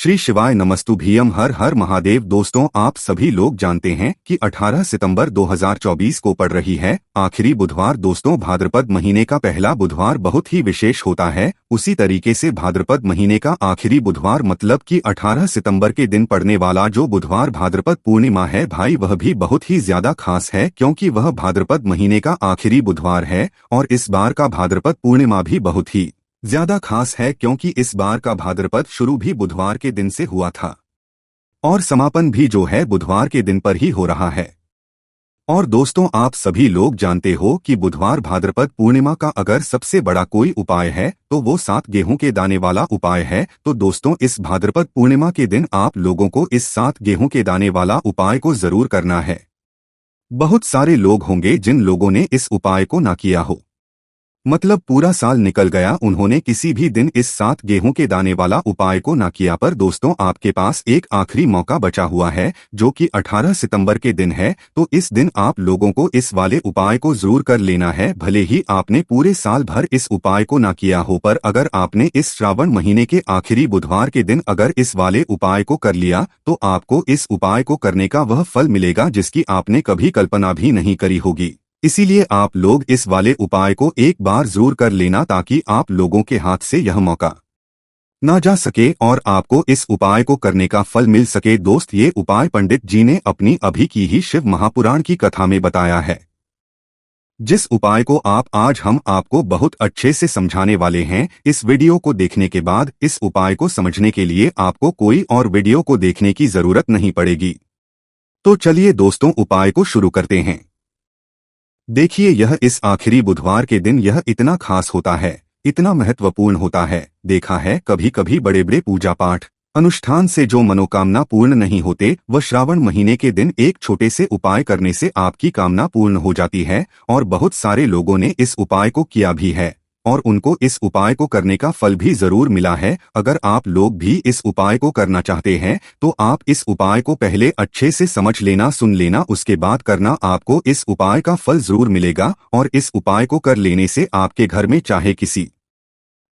श्री शिवाय नमस्तुभ्यम। हर हर महादेव। दोस्तों, आप सभी लोग जानते हैं कि 18 सितंबर 2024 को पड़ रही है आखिरी बुधवार। दोस्तों, भाद्रपद महीने का पहला बुधवार बहुत ही विशेष होता है। उसी तरीके से भाद्रपद महीने का आखिरी बुधवार मतलब कि 18 सितंबर के दिन पड़ने वाला जो बुधवार भाद्रपद पूर्णिमा है भाई, वह भी बहुत ही ज्यादा खास है क्योंकि वह भाद्रपद महीने का आखिरी बुधवार है। और इस बार का भाद्रपद पूर्णिमा भी बहुत ही ज्यादा खास है क्योंकि इस बार का भाद्रपद शुरू भी बुधवार के दिन से हुआ था और समापन भी जो है बुधवार के दिन पर ही हो रहा है। और दोस्तों, आप सभी लोग जानते हो कि बुधवार भाद्रपद पूर्णिमा का अगर सबसे बड़ा कोई उपाय है तो वो 7 गेहूं के दाने वाला उपाय है। तो दोस्तों, इस भाद्रपद पूर्णिमा के दिन आप लोगों को इस 7 गेहूं के दाने वाला उपाय को जरूर करना है। बहुत सारे लोग होंगे जिन लोगों ने इस उपाय को ना किया हो, मतलब पूरा साल निकल गया, उन्होंने किसी भी दिन इस 7 गेहूं के दाने वाला उपाय को ना किया। पर दोस्तों, आपके पास एक आखिरी मौका बचा हुआ है जो कि 18 सितंबर के दिन है। तो इस दिन आप लोगों को इस वाले उपाय को जरूर कर लेना है। भले ही आपने पूरे साल भर इस उपाय को ना किया हो, पर अगर आपने इस श्रावण महीने के आखिरी बुधवार के दिन अगर इस वाले उपाय को कर लिया तो आपको इस उपाय को करने का वह फल मिलेगा जिसकी आपने कभी कल्पना भी नहीं करी होगी। इसीलिए आप लोग इस वाले उपाय को एक बार जरूर कर लेना ताकि आप लोगों के हाथ से यह मौका ना जा सके और आपको इस उपाय को करने का फल मिल सके। दोस्त, ये उपाय पंडित जी ने अपनी अभी की ही शिव महापुराण की कथा में बताया है, जिस उपाय को आज हम आपको बहुत अच्छे से समझाने वाले हैं। इस वीडियो को देखने के बाद इस उपाय को समझने के लिए आपको कोई और वीडियो को देखने की जरूरत नहीं पड़ेगी। तो चलिए दोस्तों, उपाय को शुरू करते हैं। देखिए, यह इस आखिरी बुधवार के दिन यह इतना खास होता है, इतना महत्वपूर्ण होता है। देखा है कभी कभी बड़े बड़े पूजा पाठ अनुष्ठान से जो मनोकामना पूर्ण नहीं होते, वह श्रावण महीने के दिन एक छोटे से उपाय करने से आपकी कामना पूर्ण हो जाती है। और बहुत सारे लोगों ने इस उपाय को किया भी है और उनको इस उपाय को करने का फल भी जरूर मिला है। अगर आप लोग भी इस उपाय को करना चाहते हैं तो आप इस उपाय को पहले अच्छे से समझ लेना, सुन लेना, उसके बाद करना। आपको इस उपाय का फल जरूर मिलेगा और इस उपाय को कर लेने से आपके घर में चाहे किसी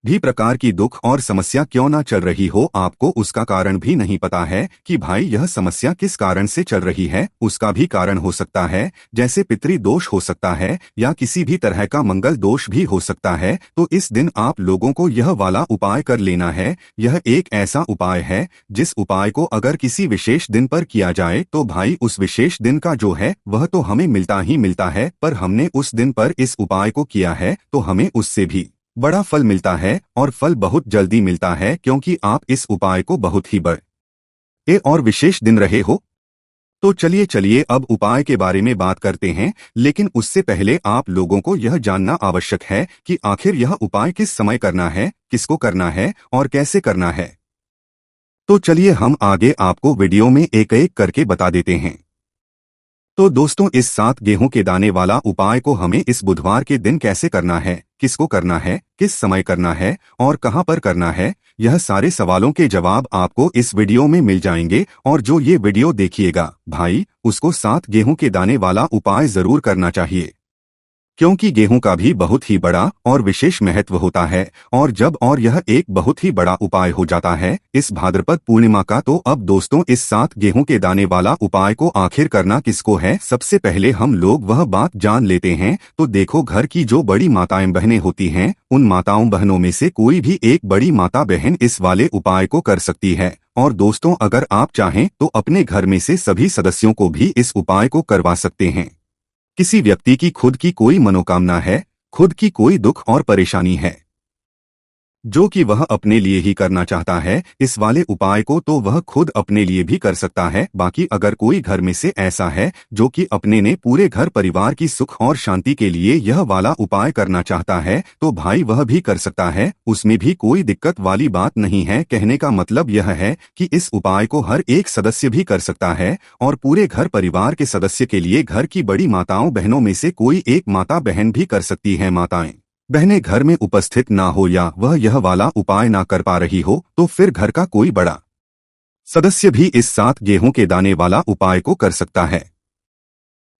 भी प्रकार की दुख और समस्या क्यों ना चल रही हो, आपको उसका कारण भी नहीं पता है कि भाई यह समस्या किस कारण से चल रही है। उसका भी कारण हो सकता है, जैसे पितृ दोष हो सकता है या किसी भी तरह का मंगल दोष भी हो सकता है। तो इस दिन आप लोगों को यह वाला उपाय कर लेना है। यह एक ऐसा उपाय है जिस उपाय को अगर किसी विशेष दिन पर किया जाए तो भाई उस विशेष दिन का जो है वह तो हमें मिलता ही मिलता है, पर हमने उस दिन पर इस उपाय को किया है तो हमें उससे भी बड़ा फल मिलता है और फल बहुत जल्दी मिलता है क्योंकि आप इस उपाय को बहुत ही बड़े और विशेष दिन रहे हो। तो चलिए अब उपाय के बारे में बात करते हैं, लेकिन उससे पहले आप लोगों को यह जानना आवश्यक है कि आखिर यह उपाय किस समय करना है, किसको करना है और कैसे करना है। तो चलिए हम आगे आपको वीडियो में एक एक करके बता देते हैं। तो दोस्तों, इस 7 गेहूं के दाने वाला उपाय को हमें इस बुधवार के दिन कैसे करना है, किसको करना है, किस समय करना है और कहां पर करना है, यह सारे सवालों के जवाब आपको इस वीडियो में मिल जाएंगे। और जो ये वीडियो देखिएगा भाई, उसको 7 गेहूं के दाने वाला उपाय जरूर करना चाहिए क्योंकि गेहूं का भी बहुत ही बड़ा और विशेष महत्व होता है। और यह एक बहुत ही बड़ा उपाय हो जाता है इस भाद्रपद पूर्णिमा का। तो अब दोस्तों, इस 7 गेहूं के दाने वाला उपाय को आखिर करना किसको है, सबसे पहले हम लोग वह बात जान लेते हैं। तो देखो, घर की जो बड़ी माताएं बहनें होती हैं, उन माताओं बहनों में से कोई भी एक बड़ी माता बहन इस वाले उपाय को कर सकती है। और दोस्तों, अगर आप चाहें तो अपने घर में से सभी सदस्यों को भी इस उपाय को करवा सकते हैं। किसी व्यक्ति की खुद की कोई मनोकामना है, खुद की कोई दुख और परेशानी है जो कि वह अपने लिए ही करना चाहता है इस वाले उपाय को, तो वह खुद अपने लिए भी कर सकता है। बाकी अगर कोई घर में से ऐसा है जो कि अपने ने पूरे घर परिवार की सुख और शांति के लिए यह वाला उपाय करना चाहता है तो भाई वह भी कर सकता है, उसमें भी कोई दिक्कत वाली बात नहीं है। कहने का मतलब यह है कि इस उपाय को हर एक सदस्य भी कर सकता है और पूरे घर परिवार के सदस्य के लिए घर की बड़ी माताओं बहनों में से कोई एक माता बहन भी कर सकती है। माताएं बहनें घर में उपस्थित ना हो या वह यह वाला उपाय ना कर पा रही हो तो फिर घर का कोई बड़ा सदस्य भी इस 7 गेहूं के दाने वाला उपाय को कर सकता है,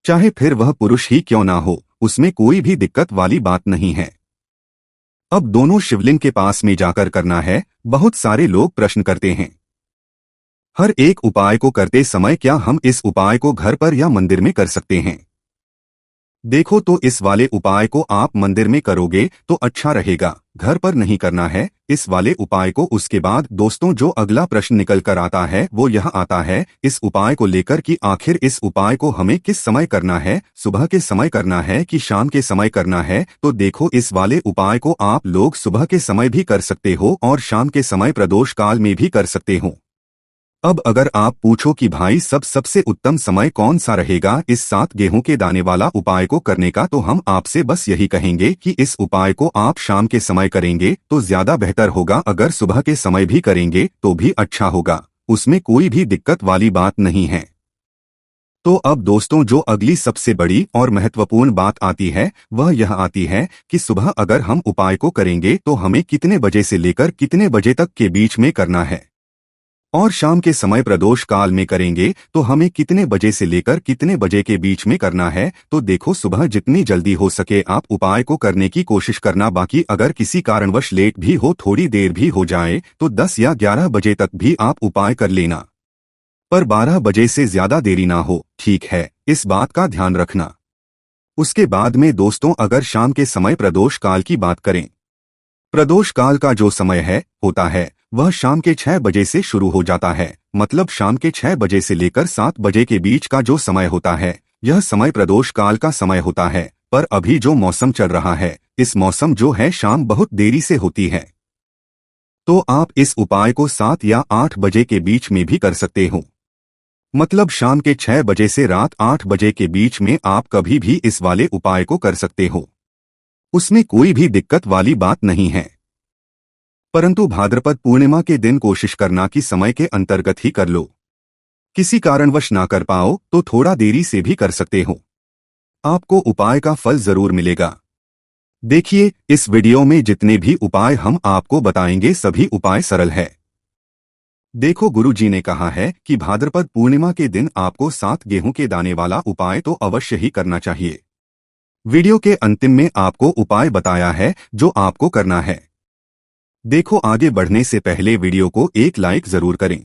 चाहे फिर वह पुरुष ही क्यों ना हो, उसमें कोई भी दिक्कत वाली बात नहीं है। अब दोनों शिवलिंग के पास में जाकर करना है। बहुत सारे लोग प्रश्न करते हैं हर एक उपाय को करते समय क्या हम इस उपाय को घर पर या मंदिर में कर सकते हैं? देखो तो इस वाले उपाय को आप मंदिर में करोगे तो अच्छा रहेगा, घर पर नहीं करना है इस वाले उपाय को। उसके बाद दोस्तों जो अगला प्रश्न निकल कर आता है वो यह आता है इस उपाय को लेकर कि आखिर इस उपाय को हमें किस समय करना है, सुबह के समय करना है कि शाम के समय करना है? तो देखो इस वाले उपाय को आप लोग सुबह के समय भी कर सकते हो और शाम के समय प्रदोष काल में भी कर सकते हो। अब अगर आप पूछो कि भाई सबसे उत्तम समय कौन सा रहेगा इस 7 गेहूं के दाने वाला उपाय को करने का, तो हम आपसे बस यही कहेंगे कि इस उपाय को आप शाम के समय करेंगे तो ज्यादा बेहतर होगा। अगर सुबह के समय भी करेंगे तो भी अच्छा होगा, उसमें कोई भी दिक्कत वाली बात नहीं है। तो अब दोस्तों जो अगली सबसे बड़ी और महत्वपूर्ण बात आती है वह यह आती है कि सुबह अगर हम उपाय को करेंगे तो हमें कितने बजे से लेकर कितने बजे तक के बीच में करना है, और शाम के समय प्रदोष काल में करेंगे तो हमें कितने बजे से लेकर कितने बजे के बीच में करना है। तो देखो सुबह जितनी जल्दी हो सके आप उपाय को करने की कोशिश करना, बाकी अगर किसी कारणवश लेट भी हो, थोड़ी देर भी हो जाए तो 10 या 11 बजे तक भी आप उपाय कर लेना, पर 12 बजे से ज्यादा देरी ना हो, ठीक है, इस बात का ध्यान रखना। उसके बाद में दोस्तों अगर शाम के समय प्रदोष काल की बात करें, प्रदोष काल का जो समय होता है वह शाम के 6 बजे से शुरू हो जाता है, मतलब शाम के 6 बजे से लेकर 7 बजे के बीच का जो समय होता है यह समय प्रदोष काल का समय होता है। पर अभी जो मौसम चल रहा है इस मौसम जो है शाम बहुत देरी से होती है, तो आप इस उपाय को 7 या 8 बजे के बीच में भी कर सकते हो, मतलब शाम के 6 बजे से रात 8 बजे के बीच में आप कभी भी इस वाले उपाय को कर सकते हो, उसमें कोई भी दिक्कत वाली बात नहीं है। परंतु भाद्रपद पूर्णिमा के दिन कोशिश करना कि समय के अंतर्गत ही कर लो, किसी कारणवश ना कर पाओ तो थोड़ा देरी से भी कर सकते हो, आपको उपाय का फल जरूर मिलेगा। देखिए इस वीडियो में जितने भी उपाय हम आपको बताएंगे सभी उपाय सरल है। देखो गुरु जी ने कहा है कि भाद्रपद पूर्णिमा के दिन आपको 7 गेहूं के दाने वाला उपाय तो अवश्य ही करना चाहिए। वीडियो के अंतिम में आपको उपाय बताया है जो आपको करना है। देखो आगे बढ़ने से पहले वीडियो को एक लाइक जरूर करें।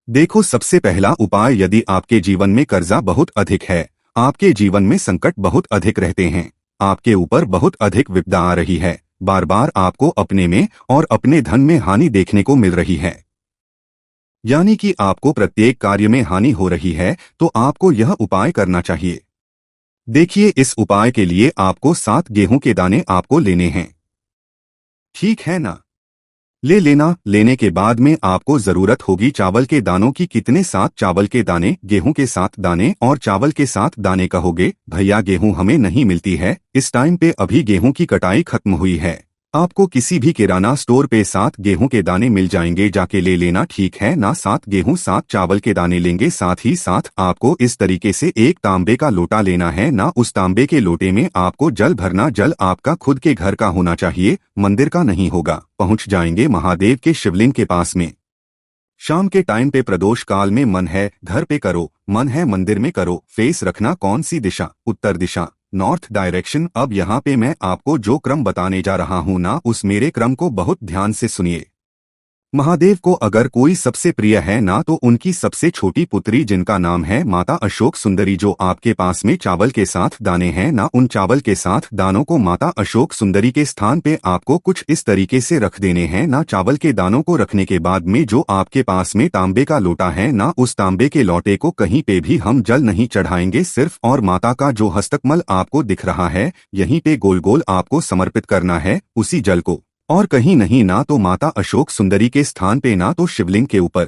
देखो सबसे पहला उपाय, यदि आपके जीवन में कर्जा बहुत अधिक है, आपके जीवन में संकट बहुत अधिक रहते हैं, आपके ऊपर बहुत अधिक विपदा आ रही है, बार बार आपको अपने में और अपने धन में हानि देखने को मिल रही है, यानी कि आपको प्रत्येक कार्य में हानि हो रही है, तो आपको यह उपाय करना चाहिए। देखिए इस उपाय के लिए आपको 7 गेहूं के दाने आपको लेने हैं, ठीक है ना? ले लेना। लेने के बाद में आपको जरूरत होगी चावल के दानों की। कितने? 7 चावल के दाने। गेहूं के 7 दाने और चावल के 7 दाने कहोगे भैया गेहूं हमें नहीं मिलती है इस टाइम पे, अभी गेहूं की कटाई खत्म हुई है, आपको किसी भी किराना स्टोर पे 7 गेहूं के दाने मिल जाएंगे, जाके ले लेना, ठीक है ना? 7 गेहूं 7 चावल के दाने लेंगे। साथ ही साथ आपको इस तरीके से एक तांबे का लोटा लेना है ना, उस तांबे के लोटे में आपको जल भरना। जल आपका खुद के घर का होना चाहिए, मंदिर का नहीं होगा। पहुंच जाएंगे महादेव के शिवलिंग के पास में। शाम के टाइम पे प्रदोष काल में मन है घर पे करो, मन है मंदिर में करो। फेस रखना कौन सी दिशा? उत्तर दिशा, नॉर्थ डायरेक्शन। अब यहाँ पे मैं आपको जो क्रम बताने जा रहा हूँ ना, उस मेरे क्रम को बहुत ध्यान से सुनिए। महादेव को अगर कोई सबसे प्रिय है ना, तो उनकी सबसे छोटी पुत्री जिनका नाम है माता अशोक सुंदरी, जो आपके पास में चावल के 7 दाने हैं ना, उन चावल के 7 दानों को माता अशोक सुंदरी के स्थान पे आपको कुछ इस तरीके से रख देने हैं ना। चावल के दानों को रखने के बाद में जो आपके पास में तांबे का लोटा है ना, उस तांबे के लोटे को कहीं पे भी हम जल नहीं चढ़ाएंगे सिर्फ, और माता का जो हस्तकमल आपको दिख रहा है यहीं पे गोल गोल आपको समर्पित करना है उसी जल को, और कहीं नहीं, ना तो माता अशोक सुंदरी के स्थान पे ना तो शिवलिंग के ऊपर,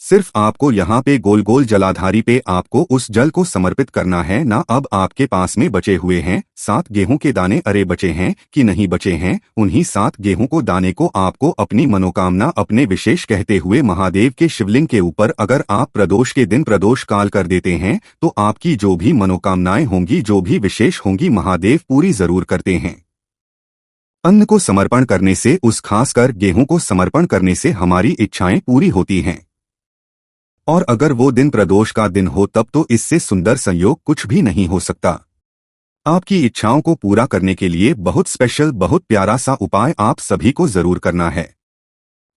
सिर्फ आपको यहाँ पे गोल गोल जलाधारी पे आपको उस जल को समर्पित करना है ना। अब आपके पास में बचे हुए हैं 7 गेहूं के दाने। अरे बचे हैं कि नहीं बचे हैं, उन्हीं 7 गेहूं को दाने को आपको अपनी मनोकामना अपने विशेष कहते हुए महादेव के शिवलिंग के ऊपर, अगर आप प्रदोष के दिन प्रदोष काल कर देते हैं तो आपकी जो भी मनोकामनाएं होंगी, जो भी विशेष होंगी, महादेव पूरी जरूर करते हैं। अन्न को समर्पण करने से, उस खासकर गेहूं को समर्पण करने से हमारी इच्छाएं पूरी होती हैं, और अगर वो दिन प्रदोष का दिन हो तब तो इससे सुंदर संयोग कुछ भी नहीं हो सकता। आपकी इच्छाओं को पूरा करने के लिए बहुत स्पेशल, बहुत प्यारा सा उपाय आप सभी को जरूर करना है।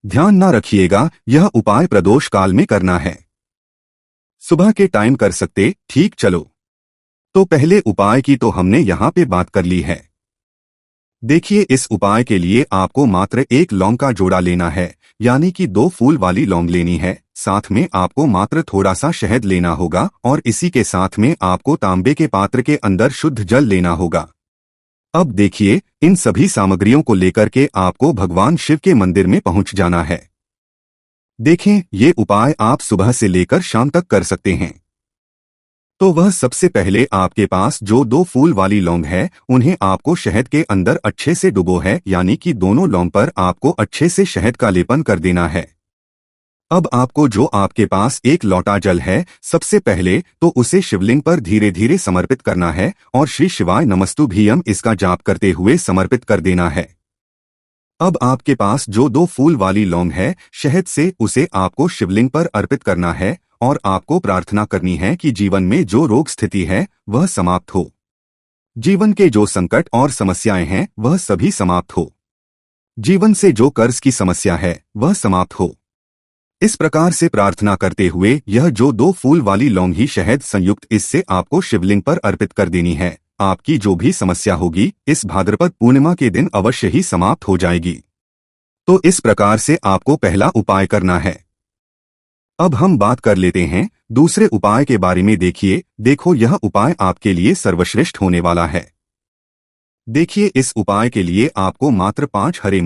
ध्यान ना रखिएगा, यह उपाय प्रदोष काल में करना है। सुबह के टाइम कर सकते, ठीक चलो। तो पहले उपाय की तो हमने यहाँ पे बात कर ली है। देखिए, इस उपाय के लिए आपको मात्र एक लौंग का जोड़ा लेना है, यानी कि 2 फूल वाली लौंग लेनी है। साथ में आपको मात्र थोड़ा सा शहद लेना होगा और इसी के साथ में आपको तांबे के पात्र के अंदर शुद्ध जल लेना होगा। अब देखिए, इन सभी सामग्रियों को लेकर के आपको भगवान शिव के मंदिर में पहुंच जाना है। देखें, ये उपाय आप सुबह से लेकर शाम तक कर सकते हैं। तो वह सबसे पहले आपके पास जो 2 फूल वाली लौंग है, उन्हें आपको शहद के अंदर अच्छे से डुबो है, यानी कि दोनों लौंग पर आपको अच्छे से शहद का लेपन कर देना है। अब आपको जो आपके पास एक लोटा जल है, सबसे पहले तो उसे शिवलिंग पर धीरे धीरे समर्पित करना है और श्री शिवाय नमस्तुभ्यम इसका जाप करते हुए समर्पित कर देना है। अब आपके पास जो 2 फूल वाली लौंग है, शहद से उसे आपको शिवलिंग पर अर्पित करना है और आपको प्रार्थना करनी है कि जीवन में जो रोग स्थिति है वह समाप्त हो। जीवन के जो संकट और समस्याएं हैं वह सभी समाप्त हो। जीवन से जो कर्ज की समस्या है वह समाप्त हो। इस प्रकार से प्रार्थना करते हुए यह जो 2 फूल वाली लौंग ही शहद संयुक्त इससे आपको शिवलिंग पर अर्पित कर देनी है। आपकी जो भी समस्या होगी इस भाद्रपद पूर्णिमा के दिन अवश्य ही समाप्त हो जाएगी। तो इस प्रकार से आपको पहला उपाय करना है। अब हम बात कर लेते हैं दूसरे उपाय के बारे में। देखो, यह उपाय आपके लिए सर्वश्रेष्ठ होने वाला है। देखिए, इस उपाय के लिए आपको मात्र 5 हरे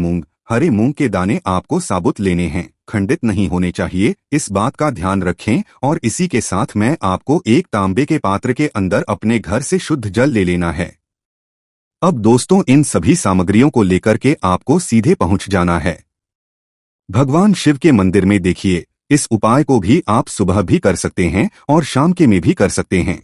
मूंग के दाने आपको साबुत लेने हैं, खंडित नहीं होने चाहिए, इस बात का ध्यान रखें। और इसी के साथ मैं आपको एक तांबे के पात्र के अंदर अपने घर से शुद्ध जल ले लेना है। अब दोस्तों, इन सभी सामग्रियों को लेकर के आपको सीधे पहुंच जाना है भगवान शिव के मंदिर में। देखिए, इस उपाय को भी आप सुबह भी कर सकते हैं और शाम के में भी कर सकते हैं।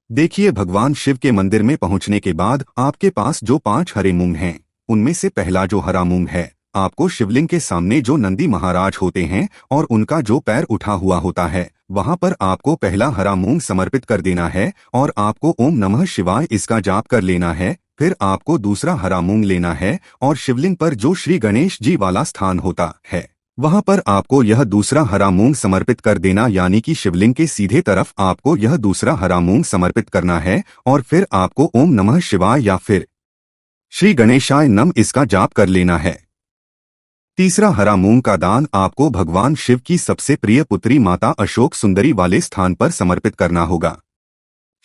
देखिए, भगवान शिव के मंदिर में पहुंचने के बाद आपके पास जो 5 हरे मूंग हैं, उनमें से पहला जो हरा मूंग है, आपको शिवलिंग के सामने जो नंदी महाराज होते हैं और उनका जो पैर उठा हुआ होता है, वहां पर आपको पहला हरा मूंग समर्पित कर देना है और आपको ओम नमः शिवाय इसका जाप कर लेना है। फिर आपको दूसरा हरा मूंग लेना है और शिवलिंग पर जो श्री गणेश जी वाला स्थान होता है, वहां पर आपको यह दूसरा हरा मूंग समर्पित कर देना, यानी कि शिवलिंग के सीधे तरफ आपको यह दूसरा हरा मूंग समर्पित करना है। और फिर आपको ओम नमः शिवाय या फिर श्री गणेशाय नम इसका जाप कर लेना है। तीसरा हरा मूंग का दान आपको भगवान शिव की सबसे प्रिय पुत्री माता अशोक सुंदरी वाले स्थान पर समर्पित करना होगा।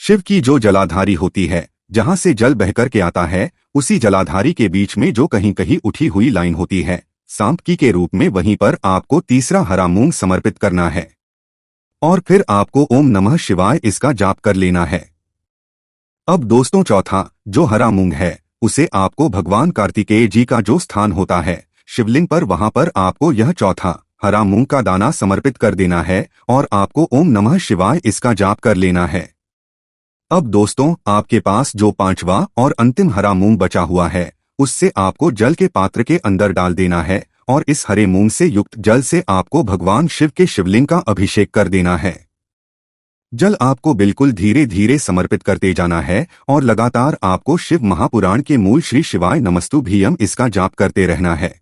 शिव की जो जलाधारी होती है, जहां से जल बहकर के आता है, उसी जलाधारी के बीच में जो कहीं कहीं उठी हुई लाइन होती है सांप की के रूप में, वहीं पर आपको तीसरा हरा मूंग समर्पित करना है और फिर आपको ओम नमः शिवाय इसका जाप कर लेना है। अब दोस्तों, चौथा जो हरा मूंग है, उसे आपको भगवान कार्तिकेय जी का जो स्थान होता है शिवलिंग पर, वहां पर आपको यह चौथा हरा मूंग का दाना समर्पित कर देना है और आपको ओम नमः शिवाय इसका जाप कर लेना है। अब दोस्तों, आपके पास जो 5वां और अंतिम हरा मूंग बचा हुआ है, उससे आपको जल के पात्र के अंदर डाल देना है और इस हरे मूंग से युक्त जल से आपको भगवान शिव के शिवलिंग का अभिषेक कर देना है। जल आपको बिल्कुल धीरे धीरे समर्पित करते जाना है और लगातार आपको शिव महापुराण के मूल श्री शिवाय नमस्तुभ्यम इसका जाप करते रहना है।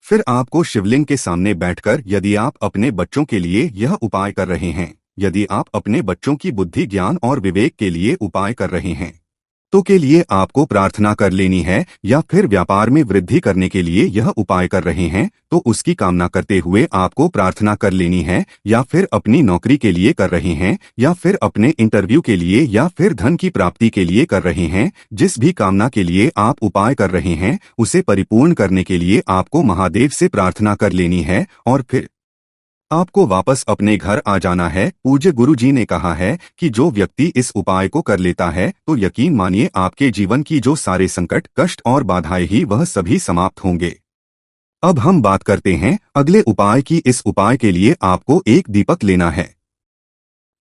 फिर आपको शिवलिंग के सामने बैठकर, यदि आप अपने बच्चों के लिए यह उपाय कर रहे हैं, यदि आप अपने बच्चों की बुद्धि ज्ञान और विवेक के लिए उपाय कर रहे हैं, तो के लिए आपको प्रार्थना कर लेनी है, या फिर व्यापार में वृद्धि करने के लिए यह उपाय कर रहे हैं तो उसकी कामना करते हुए आपको प्रार्थना कर लेनी है, या फिर अपनी नौकरी के लिए कर रहे हैं, या फिर अपने इंटरव्यू के लिए, या फिर धन की प्राप्ति के लिए कर रहे हैं। जिस भी कामना के लिए आप उपाय कर रहे हैं, उसे परिपूर्ण करने के लिए आपको महादेव से प्रार्थना कर लेनी है और फिर आपको वापस अपने घर आ जाना है। पूज्य गुरु जी ने कहा है कि जो व्यक्ति इस उपाय को कर लेता है, तो यकीन मानिए आपके जीवन की जो सारे संकट, कष्ट और बाधाएं ही वह सभी समाप्त होंगे। अब हम बात करते हैं अगले उपाय की। इस उपाय के लिए आपको एक दीपक लेना है।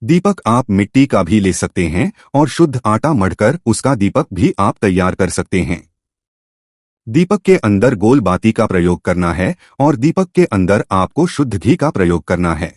दीपक आप मिट्टी का भी ले सकते हैं और शुद्ध आटा मढ़कर उसका दीपक भी आप तैयार कर सकते हैं। दीपक के अंदर गोल बाती का प्रयोग करना है और दीपक के अंदर आपको शुद्ध घी का प्रयोग करना है।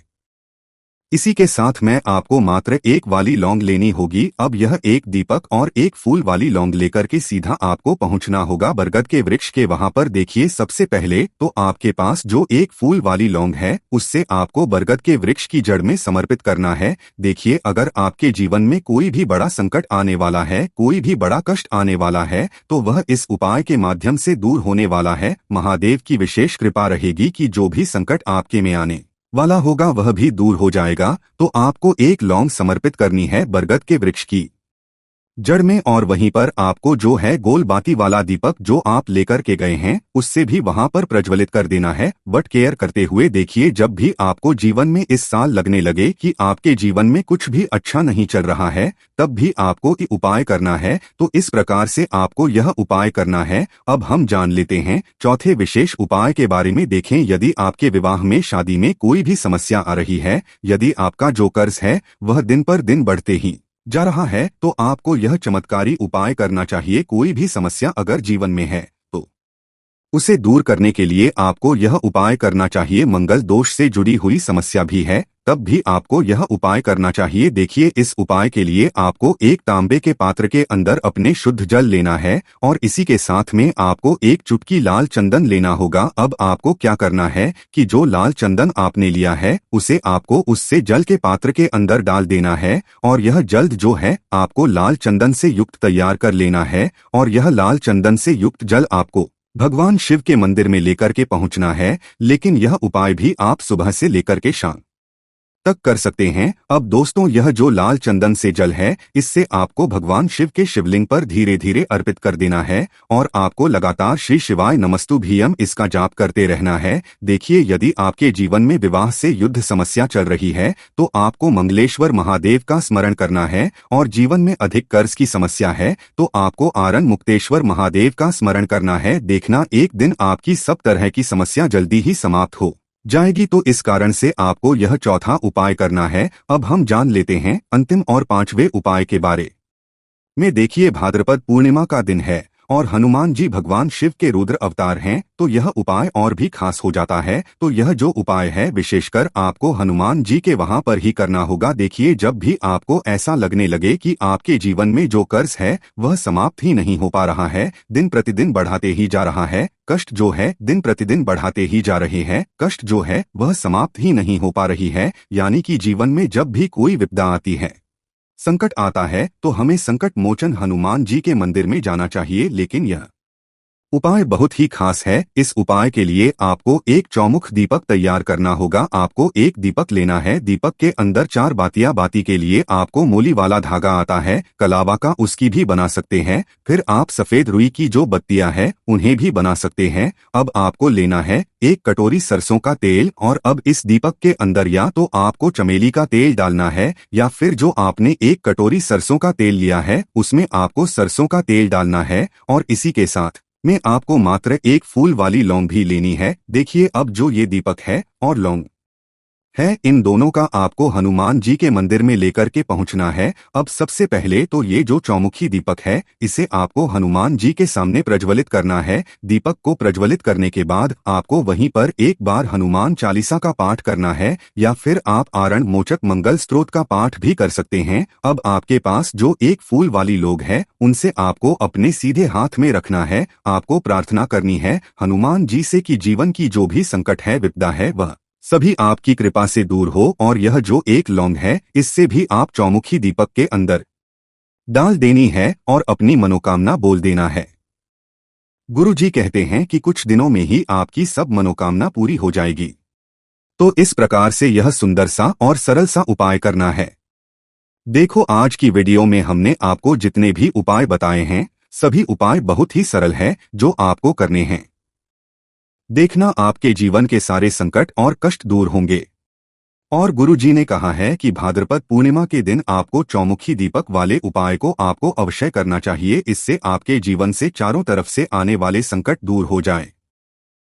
इसी के साथ मैं आपको मात्र एक वाली लौंग लेनी होगी। अब यह एक दीपक और एक फूल वाली लौंग लेकर के सीधा आपको पहुंचना होगा बरगद के वृक्ष के वहां पर। देखिए, सबसे पहले तो आपके पास जो एक फूल वाली लौंग है उससे आपको बरगद के वृक्ष की जड़ में समर्पित करना है। देखिए, अगर आपके जीवन में कोई भी बड़ा संकट आने वाला है, कोई भी बड़ा कष्ट आने वाला है, तो वह इस उपाय के माध्यम से दूर होने वाला है। महादेव की विशेष कृपा रहेगी कि जो भी संकट आपके में आने वाला होगा वह भी दूर हो जाएगा। तो आपको एक लौंग समर्पित करनी है बरगद के वृक्ष की जड़ में, और वहीं पर आपको जो है गोल बाती वाला दीपक जो आप लेकर के गए हैं उससे भी वहां पर प्रज्वलित कर देना है। बट केयर करते हुए देखिए, जब भी आपको जीवन में इस साल लगने लगे कि आपके जीवन में कुछ भी अच्छा नहीं चल रहा है, तब भी आपको ये उपाय करना है। तो इस प्रकार से आपको यह उपाय करना है। अब हम जान लेते हैं चौथे विशेष उपाय के बारे में। देखें, यदि आपके विवाह में, शादी में कोई भी समस्या आ रही है, यदि आपका जो कर्ज है वह दिन पर दिन बढ़ते ही जा रहा है, तो आपको यह चमत्कारी उपाय करना चाहिए। कोई भी समस्या अगर जीवन में है तो उसे दूर करने के लिए आपको यह उपाय करना चाहिए। मंगल दोष से जुड़ी हुई समस्या भी है तब भी आपको यह उपाय करना चाहिए। देखिए, इस उपाय के लिए आपको एक तांबे के पात्र के अंदर अपने शुद्ध जल लेना है और इसी के साथ में आपको एक चुटकी लाल चंदन लेना होगा। अब आपको क्या करना है कि जो लाल चंदन आपने लिया है उसे आपको उससे जल के पात्र के अंदर डाल देना है, और यह जल्द जो है आपको लाल चंदन से युक्त तैयार कर लेना है। और यह लाल चंदन से युक्त जल आपको भगवान शिव के मंदिर में लेकर के पहुंचना है। लेकिन यह उपाय भी आप सुबह से लेकर के शाम तक कर सकते हैं। अब दोस्तों, यह जो लाल चंदन से जल है इससे आपको भगवान शिव के शिवलिंग पर धीरे धीरे अर्पित कर देना है, और आपको लगातार श्री शिवाय नमस्तुभ्यम इसका जाप करते रहना है। देखिए, यदि आपके जीवन में विवाह से युद्ध समस्या चल रही है तो आपको मंगलेश्वर महादेव का स्मरण करना है, और जीवन में अधिक कर्ज की समस्या है तो आपको आरण मुक्तेश्वर महादेव का स्मरण करना है। देखना, एक दिन आपकी सब तरह की समस्या जल्दी ही समाप्त हो जाएगी। तो इस कारण से आपको यह चौथा उपाय करना है। अब हम जान लेते हैं अंतिम और पांचवें उपाय के बारे में। देखिए, भाद्रपद पूर्णिमा का दिन है और हनुमान जी भगवान शिव के रुद्र अवतार हैं, तो यह उपाय और भी खास हो जाता है। तो यह जो उपाय है विशेषकर आपको हनुमान जी के वहां पर ही करना होगा। देखिए, जब भी आपको ऐसा लगने लगे कि आपके जीवन में जो कर्ज है वह समाप्त ही नहीं हो पा रहा है, दिन प्रतिदिन बढ़ाते ही जा रहा है, कष्ट जो है दिन प्रतिदिन बढ़ाते ही जा रहे हैं, कष्ट जो है वह समाप्त ही नहीं हो पा रही है, यानी कि जीवन में जब भी कोई विपदा आती है, संकट आता है, तो हमें संकट मोचन हनुमान जी के मंदिर में जाना चाहिए। लेकिन यह उपाय बहुत ही खास है। इस उपाय के लिए आपको एक चौमुख दीपक तैयार करना होगा। आपको एक दीपक लेना है, दीपक के अंदर 4 बातियां, बाती के लिए आपको मोली वाला धागा आता है, कलावा का उसकी भी बना सकते हैं। फिर आप सफेद रुई की जो बत्तियां हैं उन्हें भी बना सकते हैं। अब आपको लेना है एक कटोरी सरसों का तेल, और अब इस दीपक के अंदर या तो आपको चमेली का तेल डालना है, या फिर जो आपने एक कटोरी सरसों का तेल लिया है उसमें आपको सरसों का तेल डालना है, और इसी के साथ में आपको मात्र एक फूल वाली लौंग भी लेनी है। देखिए, अब जो ये दीपक है और लौंग है, इन दोनों का आपको हनुमान जी के मंदिर में लेकर के पहुंचना है। अब सबसे पहले तो ये जो चौमुखी दीपक है इसे आपको हनुमान जी के सामने प्रज्वलित करना है। दीपक को प्रज्वलित करने के बाद आपको वहीं पर एक बार हनुमान चालीसा का पाठ करना है, या फिर आप आरण मोचक मंगल स्तोत्र का पाठ भी कर सकते हैं। अब आपके पास जो एक फूल वाली लौंग है उनसे आपको अपने सीधे हाथ में रखना है। आपको प्रार्थना करनी है हनुमान जी से कि जीवन की जो भी संकट है, विपदा है, वह सभी आपकी कृपा से दूर हो। और यह जो एक लौंग है इससे भी आप चौमुखी दीपक के अंदर डाल देनी है और अपनी मनोकामना बोल देना है। गुरु जी कहते हैं कि कुछ दिनों में ही आपकी सब मनोकामना पूरी हो जाएगी। तो इस प्रकार से यह सुंदर सा और सरल सा उपाय करना है। देखो, आज की वीडियो में हमने आपको जितने भी उपाय बताए हैं सभी उपाय बहुत ही सरल है जो आपको करने हैं। देखना, आपके जीवन के सारे संकट और कष्ट दूर होंगे। और गुरु जी ने कहा है कि भाद्रपद पूर्णिमा के दिन आपको चौमुखी दीपक वाले उपाय को आपको अवश्य करना चाहिए। इससे आपके जीवन से चारों तरफ से आने वाले संकट दूर हो जाएं।